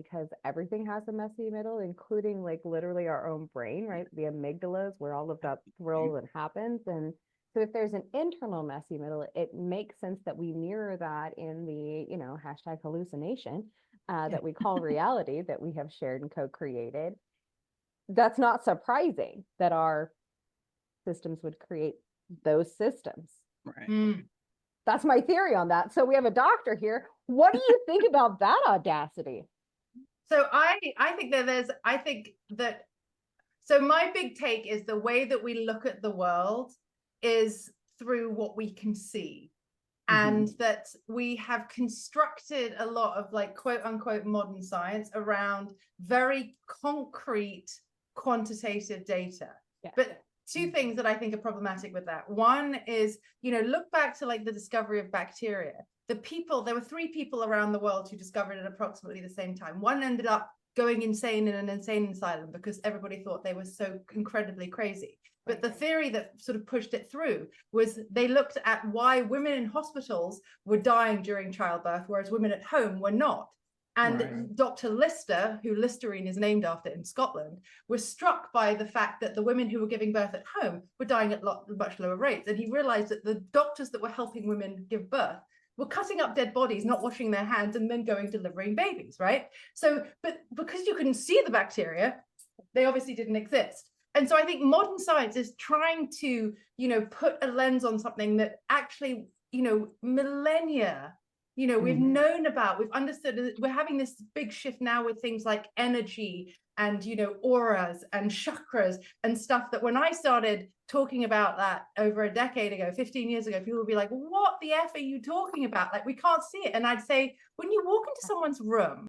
because everything has a messy middle, including like literally our own brain, right? The amygdalas, where all of that thrills and happens. And so if there's an internal messy middle, it makes sense that we mirror that in the, hashtag hallucination that we call reality that we have shared and co-created. That's not surprising that our systems would create those systems. Right. That's my theory on that. So we have a doctor here. What do you think about that audacity? So I think that so my big take is the way that we look at the world is through what we can see. And that we have constructed a lot of like quote unquote modern science around very concrete quantitative data. Yeah. But two things that I think are problematic with that. One is, look back to like the discovery of bacteria. There were 3 people around the world who discovered it at approximately the same time. One ended up going insane in an insane asylum because everybody thought they were so incredibly crazy. But the theory that sort of pushed it through was they looked at why women in hospitals were dying during childbirth, whereas women at home were not. And Dr. Lister, who Listerine is named after in Scotland, was struck by the fact that the women who were giving birth at home were dying at much lower rates. And he realized that the doctors that were helping women give birth were cutting up dead bodies, not washing their hands, and then going delivering babies, right? So, but because you couldn't see the bacteria, they obviously didn't exist. And so I think modern science is trying to, put a lens on something that actually, millennia, we've known about, we've understood. We're having this big shift now with things like energy and, auras and chakras and stuff that when I started talking about that over a decade ago, 15 years ago, people would be like, what the F are you talking about? Like, we can't see it. And I'd say, when you walk into someone's room,